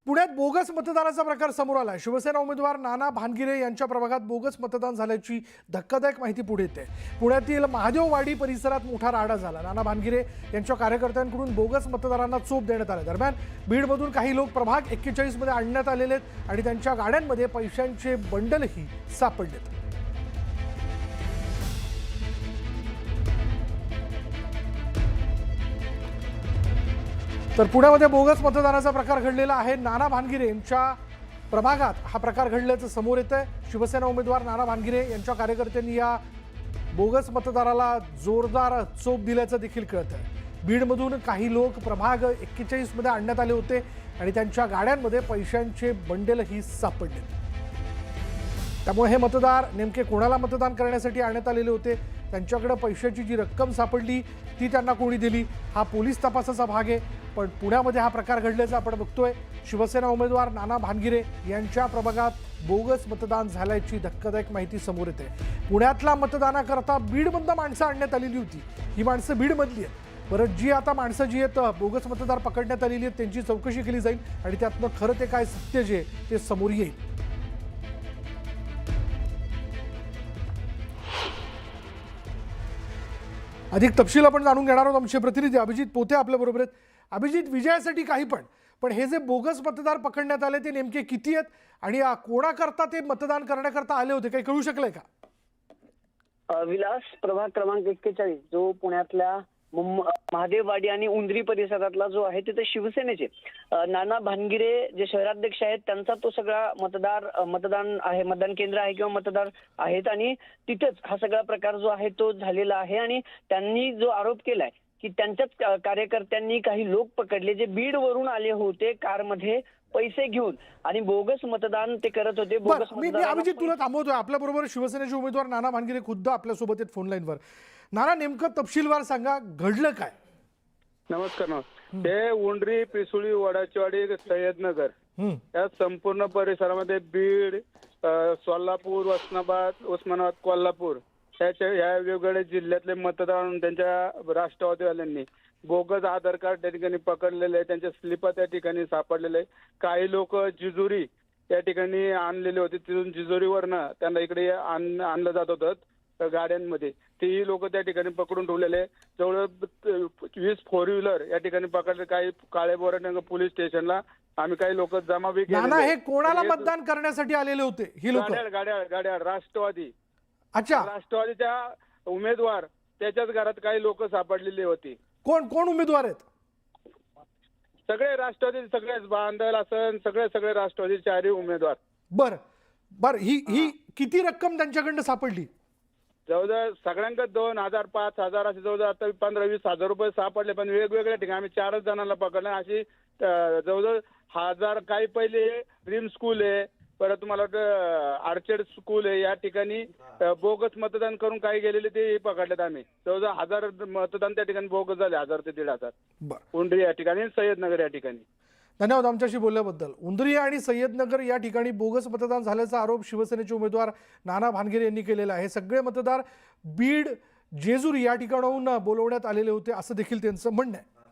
पुण्यात बोगस मतदानाचा प्रकार समोर आला। शिवसेना उमेदवार नाना भानगिरे यांच्या प्रभागात बोगस मतदान झाल्याची धक्कादायक माहिती पुढे येते। पुण्यातील महादेववाडी परिसरात मोठा राडा झाला। नाना भानगिरे यांच्या कार्यकर्त्यांकडून बोगस मतदारांना चोप देण्यात आला। दरम्यान बीडमधून काही लोक प्रभाग 41 मध्ये आणण्यात आलेले आणि त्यांच्या गाड्यांमध्ये पैशांचे बंडलही सापडलेत। तर पुण्यामध्ये बोगस मतदानाचा प्रकार घडलेला आहे। नाना भानगिरे यांच्या प्रभागात हा प्रकार घडल्याचं समोर येतंय। शिवसेना उमेदवार नाना भानगिरे यांच्या कार्यकर्त्यांनी या बोगस मतदाराला जोरदार चोप दिल्याचं देखील कळतंय। बीडमधून काही लोक प्रभाग 41 मध्ये आणण्यात आले होते आणि त्यांच्या गाड्यांमध्ये पैशांचे बंडलही सापडले। त्यामुळे हे मतदार नेमके कोणाला मतदान करण्यासाठी आणण्यात आलेले होते, त्यांच्याकडे पैशाची जी रक्कम सापडली ती त्यांना कोणी दिली, हा पोलीस तपासाचा भाग आहे। पण पुण्यामध्ये हा प्रकार घडल्याचं आपण बघतोय। शिवसेना उमेदवार नाना भानगिरे यांच्या प्रभागात बोगस मतदान झाल्याची धक्कादायक माहिती समोर येते। पुण्यातला मतदानाकरता बीडमधून माणसं आणण्यात आलेली होती। ही माणसं बीडमधली आहेत। परत जी आता माणसं जी आहेत बोगस मतदार पकडण्यात आलेली आहेत त्यांची चौकशी केली जाईल आणि त्यातनं खरं ते काय सत्य जे ते समोर येईल। अधिक तपशील आपण जाणून घेणार आहोत। आमचे प्रतिनिधी अभिजित पोते आपल्या बरोबर आहेत। अभिजित, विजयासाठी काही पण हे जे बोगस मतदार पकडण्यात आले ते नेमके किती आहेत आणि कोणाकरता ते मतदान करण्याकरता आले होते, काही कळू शकलंय का? विलास, प्रभाग क्रमांक 41 जो पुण्यातल्या महादेववाडी आणि उंदरी परिसरातला जो आहे तिथे शिवसेनेचे नाना भानगिरे जे शहराध्यक्ष आहेत त्यांचा तो सगळा मतदान केंद्र आहे किंवा मतदार आहेत आणि तिथेच हा सगळा प्रकार जो आहे तो झालेला आहे। आणि त्यांनी जो आरोप केलाय की त्यांच्याच कार्यकर्त्यांनी काही लोक पकडले जे बीड वरून आले होते कारमध्ये पैसे घेऊन आणि बोगस मतदान ते करत होते। बोगस मी अभिजित तुला थांबवतोय। आपल्या बरोबर शिवसेनेचे उमेदवार नाना भानगिरे खुद्द आपल्या सोबत आहेत फोन लाईनवर। नाना, नेमकं तपशीलवार सांगा, घडलं काय? नमस्कार। ते उंडरी, पिसुळी, वडाचीवाडी, सय्यदनगर या संपूर्ण परिसरामध्ये बीड, सोलापूर, उस्मानाबाद, कोल्हापूर या वेगवेगळ्या जिल्ह्यातले मतदार त्यांच्या राष्ट्रवादीवाल्यांनी बोगस आधार कार्ड त्या ठिकाणी पकडलेले आहे। त्यांच्या स्लिपा त्या ठिकाणी सापडलेले आहे। काही लोक जिजुरी त्या ठिकाणी आणलेले होते, तिथून जिजुरीवरनं त्यांना इकडे आणलं जात होतं गाड्यांमध्ये। तेही लोक त्या ठिकाणी पकडून ठेवलेले। जवळ 20 फोर व्हीलर या ठिकाणी पकडले। काही काळे बोराटे पोलीस स्टेशनला आम्ही काही लोक जमा बी केले। हे कोणाला मतदान करण्यासाठी आलेले होते ही लोक? गाड्या राष्ट्रवादी। अच्छा, राष्ट्रवादीच्या उमेदवार त्याच्याच घरात काही लोक सापडलेली होती। कोण उमेदवार आहेत? सगळे राष्ट्रवादी, सगळे बांधल असन, सगळे राष्ट्रवादी चारही उमेदवार। बर ही किती रक्कम त्यांच्याकडनं सापडली? जवळजवळ सगळ्यांकडे 2,000, 5,000 असे जवळजवळ आता 15-20 हजार रुपये सापडले। पण वेगवेगळ्या ठिकाणी आम्ही 4 जणांना पकडले। अशी जवळजवळ 1000, काही पहिले रिम स्कूल आहे, परत तुम्हाला वाटतं आर्चर्ड स्कूल आहे, या ठिकाणी बोगस मतदान करून काही गेलेले ते पकडलेत आम्ही। जवळजवळ 1000 मतदान त्या ठिकाणी बोगस झाले, 1000 ते 1,500 उंडरी या ठिकाणी, सय्यदनगर या ठिकाणी। धन्यवाद आमच्याशी बोलल्याबद्दल। उंदरी आणि सय्यदनगर या ठिकाणी बोगस मतदान झाल्याचा आरोप शिवसेनेचे उमेदवार नाना भानगिरे यांनी केलेला आहे। सगळे मतदार बीड, जेजुरी या ठिकाणाहून बोलवण्यात आलेले होते असं देखील त्यांचं म्हणणं आहे।